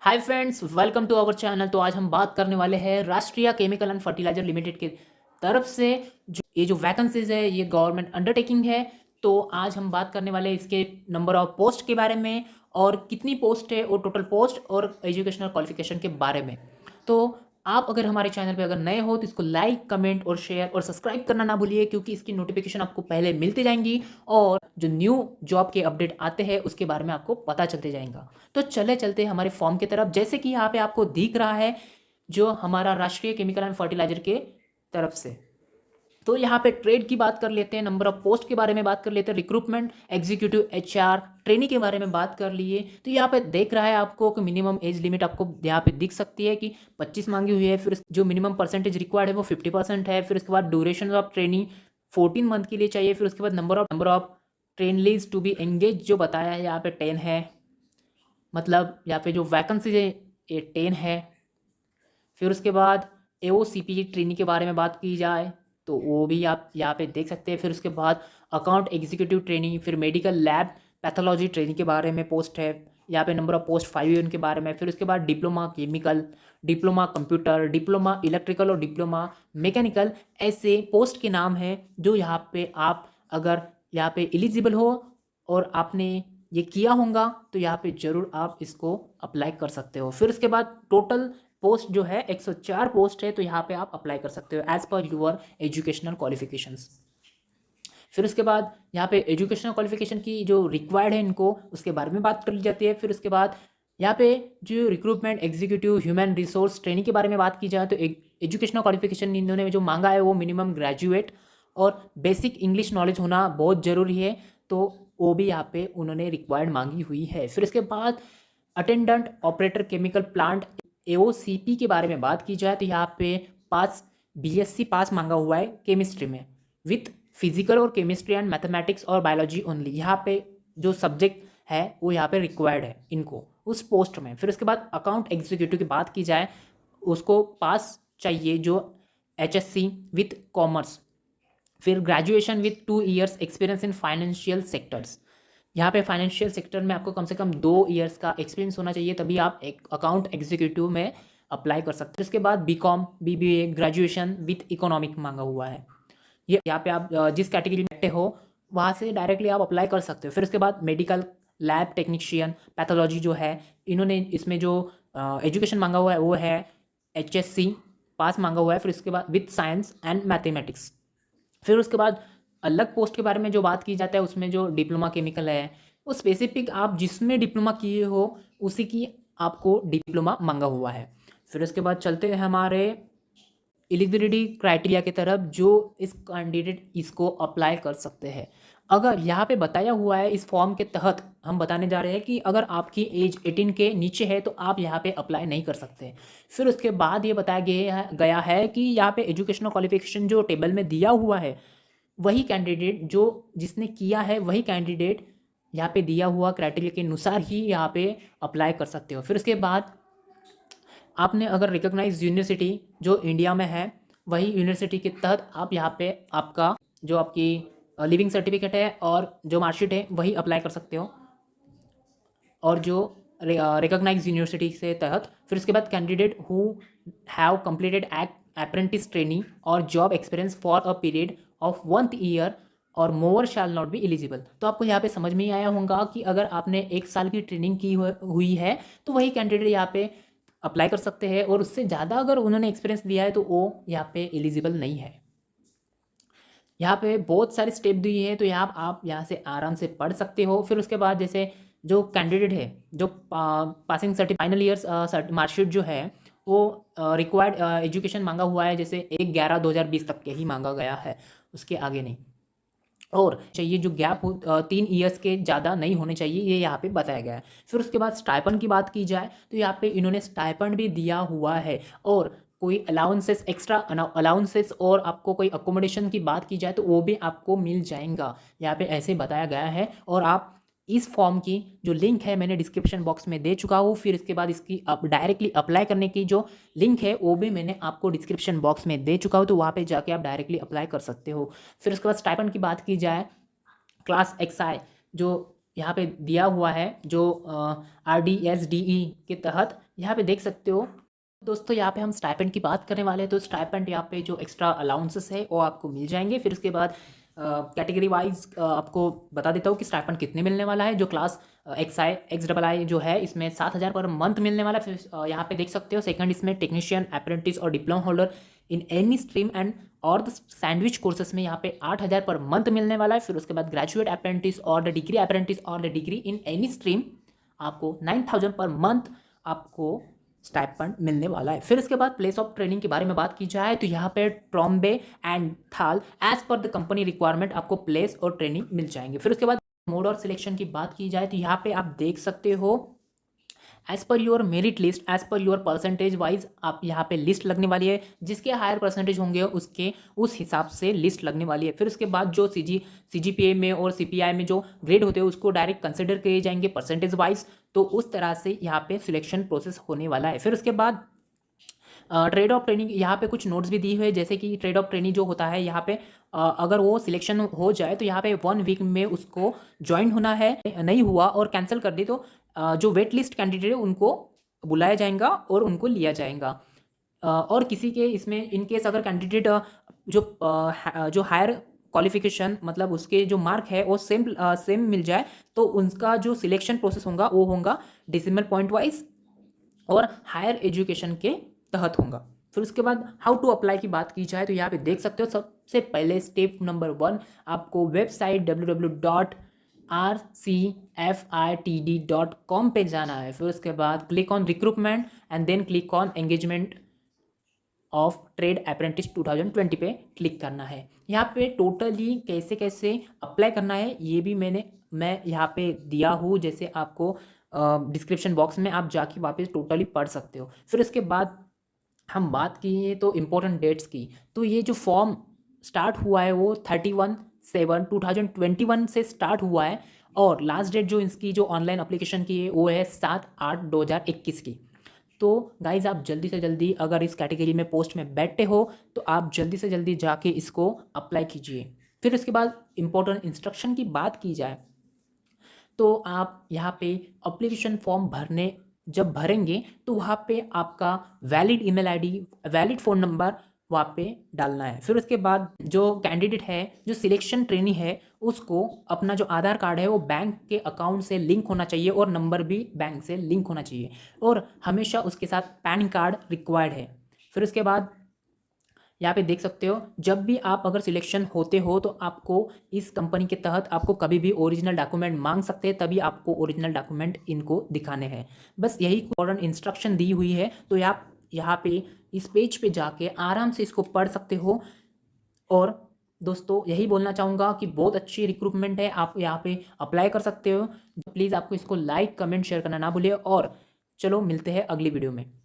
Hi friends, welcome to our channel. तो आज हम बात करने वाले हैं राष्ट्रीय केमिकल एंड फर्टिलाइजर लिमिटेड के तरफ से जो वैकेंसीज है, ये गवर्नमेंट अंडरटेकिंग है। तो आज हम बात करने वाले हैं इसके नंबर ऑफ पोस्ट के बारे में और कितनी पोस्ट है और टोटल पोस्ट और एजुकेशनल क्वालिफिकेशन के बारे में। तो आप अगर हमारे चैनल पे अगर नए हो तो इसको लाइक, कमेंट और शेयर और सब्सक्राइब करना ना भूलिए, क्योंकि इसकी नोटिफिकेशन आपको पहले मिलती जाएंगी और जो न्यू जॉब के अपडेट आते हैं उसके बारे में आपको पता चलते जाएगा। तो चले चलते हमारे फॉर्म की तरफ। जैसे कि यहाँ पे आपको दिख रहा है जो हमारा राष्ट्रीय केमिकल एंड फर्टिलाइजर के तरफ से। तो यहाँ पे ट्रेड की बात कर लेते हैं, नंबर ऑफ पोस्ट के बारे में बात कर लेते हैं, रिक्रूटमेंट, एग्जीक्यूटिव, एचआर, ट्रेनिंग के बारे में बात कर लिए। तो यहाँ पे देख रहा है आपको कि मिनिमम एज लिमिट आपको यहाँ पे दिख सकती है कि 25 मांगी हुई है। फिर जो मिनिमम परसेंटेज रिक्वायर्ड है वो 50% है। फिर उसके बाद ड्यूरेशन ऑफ ट्रेनिंग 14 मंथ के लिए चाहिए। फिर उसके बाद number of trainees to be engage जो बताया है यहाँ पे 10 है, मतलब यहाँ पे जो वैकेंसी है ये 10 है। फिर उसके बाद AOCP ट्रेनिंग के बारे में बात की जाए तो वो भी आप यहाँ पे देख सकते हैं। फिर उसके बाद अकाउंट एग्जीक्यूटिव ट्रेनिंग, फिर मेडिकल लैब पैथोलॉजी ट्रेनिंग के बारे में पोस्ट है। यहाँ पे नंबर ऑफ पोस्ट 5 है उनके बारे में। फिर उसके बाद diploma chemical, diploma computer, diploma electrical और डिप्लोमा मैकेनिकल, ऐसे पोस्ट के नाम हैं जो यहाँ पे आप अगर यहाँ पे एलिजिबल हो और आपने ये किया होगा तो यहाँ पे ज़रूर आप इसको अप्लाई कर सकते हो। फिर उसके बाद टोटल पोस्ट जो है 104 पोस्ट है, तो यहाँ पे आप अप्लाई कर सकते हो एज पर यूर एजुकेशनल क्वालिफिकेशंस। फिर उसके बाद यहाँ पे एजुकेशनल क्वालिफिकेशन की जो रिक्वायर्ड है इनको, उसके बारे में बात कर ली जाती है। फिर उसके बाद यहाँ पे जो recruitment, executive, human resource training के बारे में बात की जाए तो एजुकेशनल क्वालिफिकेशन इन्होंने जो मांगा है वो मिनिमम ग्रेजुएट और बेसिक इंग्लिश नॉलेज होना बहुत ज़रूरी है, तो वो भी यहाँ पे उन्होंने रिक्वायर्ड मांगी हुई है। फिर इसके बाद attendant operator chemical plant AOCP के बारे में बात की जाए तो यहाँ पे पास BSc पास मांगा हुआ है केमिस्ट्री में विथ फिजिकल और केमिस्ट्री एंड मैथमेटिक्स और बायोलॉजी ओनली। यहाँ पे जो सब्जेक्ट है वो यहाँ पे रिक्वायर्ड है इनको उस पोस्ट में। फिर उसके बाद अकाउंट एग्जीक्यूटिव की बात की जाए उसको पास चाहिए जो HSC विथ कॉमर्स, फिर graduation with 2 years experience in financial sectors. यहाँ पे फाइनेंशियल सेक्टर में आपको कम से कम 2 ईयर्स का एक्सपीरियंस होना चाहिए, तभी आप एक अकाउंट एग्जीक्यूटिव में अप्लाई कर सकते हैं। इसके बाद BCom, BBA, graduation with economic मांगा हुआ है। ये यहाँ पे आप जिस कैटेगरी में हो वहाँ से डायरेक्टली आप अप्लाई कर सकते हो। फिर उसके बाद मेडिकल लैब टेक्नीशियन पैथोलॉजी जो है, इन्होंने इसमें जो एजुकेशन मांगा हुआ है वो है HSC पास मांगा हुआ है। फिर उसके बाद विथ साइंस एंड मैथमेटिक्स। फिर उसके बाद अलग पोस्ट के बारे में जो बात की जाता है उसमें जो डिप्लोमा केमिकल है वो स्पेसिफिक आप जिसमें डिप्लोमा किए हो उसी की आपको डिप्लोमा मांगा हुआ है। फिर उसके बाद चलते हैं हमारे एलिजिबिलिटी क्राइटेरिया की तरफ, जो इस कैंडिडेट इसको अप्लाई कर सकते हैं। अगर यहाँ पे बताया हुआ है इस फॉर्म के तहत हम बताने जा रहे हैं कि अगर आपकी एज 18 के नीचे है तो आप यहाँ पे अप्लाई नहीं कर सकते। फिर उसके बाद ये बताया गया है कि यहाँ पे एजुकेशनल क्वालिफिकेशन जो टेबल में दिया हुआ है वही कैंडिडेट जो जिसने किया है वही कैंडिडेट यहाँ पे दिया हुआ क्राइटेरिया के अनुसार ही यहाँ पे अप्लाई कर सकते हो। फिर उसके बाद आपने अगर रिकॉग्नाइज यूनिवर्सिटी जो इंडिया में है वही यूनिवर्सिटी के तहत आप यहाँ पे आपका जो आपकी लिविंग सर्टिफिकेट है और जो मार्कशीट है वही अप्लाई कर सकते हो, और जो रिकॉग्नाइज यूनिवर्सिटी से तहत। फिर उसके बाद candidate who have completed apprentice training और job experience for a period of 1 year और more shall not be eligible. तो आपको यहाँ पे समझ में ही आया होगा कि अगर आपने 1 साल की ट्रेनिंग की हुई है तो वही कैंडिडेट यहाँ पे अप्लाई कर सकते हैं, और उससे ज़्यादा अगर उन्होंने एक्सपीरियंस दिया है तो वो यहाँ पे एलिजिबल नहीं है। यहाँ पे बहुत सारे स्टेप दिए हैं तो यहाँ आप यहाँ से आराम से पढ़ सकते हो। फिर उसके बाद जैसे जो कैंडिडेट है जो पासिंग फाइनल ईयर्स मार्कशीट जो है वो रिक्वायर्ड एजुकेशन मांगा हुआ है, जैसे 1/11/2020 तक के ही मांगा गया है, उसके आगे नहीं। और चाहिए जो गैप हो 3 ईयर्स के ज़्यादा नहीं होने चाहिए, ये यहाँ पे बताया गया है। फिर उसके बाद स्टाइपेंड की बात की जाए तो यहाँ पे इन्होंने स्टाइपेंड भी दिया हुआ है, और कोई अलाउंसेस, एक्स्ट्रा अलाउंसेस और आपको कोई अकोमोडेशन की बात की जाए तो वो भी आपको मिल जाएगा, यहाँ पे ऐसे बताया गया है। और आप इस फॉर्म की जो लिंक है मैंने डिस्क्रिप्शन बॉक्स में दे चुका हूँ। फिर इसके बाद इसकी डायरेक्टली अप्लाई करने की जो लिंक है वो भी मैंने आपको डिस्क्रिप्शन बॉक्स में दे चुका हूँ, तो वहाँ पे जाके आप डायरेक्टली अप्लाई कर सकते हो। फिर उसके बाद स्टाइपेंड की बात की जाए, क्लास XI जो यहाँ पे दिया हुआ है जो RDSDE के तहत यहाँ पे देख सकते हो। दोस्तों यहाँ पे हम स्टाइपेंड की बात करने वाले हैं, तो स्टाइपेंड यहाँ पे जो एक्स्ट्रा अलाउंसेस है वो आपको मिल जाएंगे। फिर उसके बाद कैटेगरी वाइज आपको बता देता हूँ कि स्टाइपेंड कितने मिलने वाला है। जो क्लास XI जो है इसमें 7,000 पर मंथ मिलने वाला है। फिर यहाँ पे देख सकते हो सेकंड इसमें टेक्नीशियन, अप्रेंटिस और diploma holder in any stream and और द सैंडविच कोर्सेस में यहाँ पे 8,000 पर मंथ मिलने वाला है। फिर उसके बाद ग्रेजुएट अप्रेंटिस और द डिग्री अप्रेंटिस और the degree in any stream आपको 9,000 पर मंथ आपको स्टाइपेंड मिलने वाला है। फिर इसके बाद प्लेस ऑफ ट्रेनिंग के बारे में बात की जाए तो यहाँ पे Trombay and Thal as per the company requirement आपको प्लेस और ट्रेनिंग मिल जाएंगे। फिर उसके बाद मोड और सिलेक्शन की बात की जाए तो यहाँ पे आप देख सकते हो as per your merit list, as per your percentage wise आप यहाँ पे लिस्ट लगने वाली है। जिसके हायर परसेंटेज होंगे उसके उस हिसाब से लिस्ट लगने वाली है। फिर उसके बाद जो CGPA में और CPI में जो ग्रेड होते हैं उसको डायरेक्ट कंसिडर किए जाएंगे परसेंटेज वाइज। तो उस तरह से यहाँ पे सिलेक्शन प्रोसेस होने वाला है। फिर उसके बाद ट्रेड ऑफ ट्रेनिंग यहाँ पे कुछ नोट्स भी दी हुए हैं, जैसे कि ट्रेड ऑफ ट्रेनिंग जो होता है यहाँ पे अगर वो सिलेक्शन हो जाए तो यहाँ पे 1 वीक में उसको ज्वाइन होना है। नहीं हुआ और कैंसिल कर दी तो जो वेट लिस्ट कैंडिडेट है उनको बुलाया जाएगा और उनको लिया जाएगा। और किसी के इसमें इन केस अगर कैंडिडेट जो हायर क्वालिफिकेशन मतलब उसके जो मार्क है वो सेम मिल जाए तो उनका जो सिलेक्शन प्रोसेस होगा वो होगा डेसिमल पॉइंट वाइज और हायर एजुकेशन के तहत होगा। फिर उसके बाद हाउ टू अप्लाई की बात की जाए तो यहाँ पे देख सकते हो सबसे पहले स्टेप नंबर 1 आपको वेबसाइट www.rcfitd.com पे जाना है। फिर उसके बाद click on recruitment and then click on engagement of trade apprentice 2020 पे क्लिक करना है। यहाँ पे टोटली कैसे कैसे अप्लाई करना है ये भी मैं यहाँ पे दिया हूँ, जैसे आपको डिस्क्रिप्शन बॉक्स में आप जाके वापस टोटली पढ़ सकते हो। फिर उसके बाद हम बात की तो इम्पोर्टेंट डेट्स की, तो ये जो फॉर्म स्टार्ट हुआ है वो 31/7/2021 से स्टार्ट हुआ है और लास्ट डेट जो इसकी जो ऑनलाइन अप्लीकेशन की है वो है 7/8/2021 की। तो गाइज आप जल्दी से जल्दी अगर इस कैटेगरी में पोस्ट में बैठते हो तो आप जल्दी से जल्दी जाके इसको अप्लाई कीजिए। फिर उसके बाद इम्पोर्टेंट इंस्ट्रक्शन की बात की जाए तो आप यहाँ पे अप्लीकेशन फॉर्म जब भरेंगे तो वहाँ पे आपका valid email ID, valid phone number वहाँ पे डालना है। फिर उसके बाद जो कैंडिडेट है, जो सिलेक्शन ट्रेनी है, उसको अपना जो आधार कार्ड है वो बैंक के अकाउंट से लिंक होना चाहिए और नंबर भी बैंक से लिंक होना चाहिए और हमेशा उसके साथ पैन कार्ड रिक्वायर्ड है। फिर उसके बाद यहाँ पे देख सकते हो जब भी आप अगर सिलेक्शन होते हो तो आपको इस कंपनी के तहत आपको कभी भी ओरिजिनल डॉक्यूमेंट मांग सकते हैं, तभी आपको ओरिजिनल डॉक्यूमेंट इनको दिखाने हैं। बस यही इम्पोर्टेंट इंस्ट्रक्शन दी हुई है, तो आप यहाँ पे इस पेज पे जाके आराम से इसको पढ़ सकते हो। और दोस्तों यही बोलना चाहूँगा कि बहुत अच्छी रिक्रूटमेंट है, आप यहाँ पे अप्लाई कर सकते हो। प्लीज़ आपको इसको लाइक, कमेंट, शेयर करना ना भूलिए और चलो मिलते हैं अगली वीडियो में।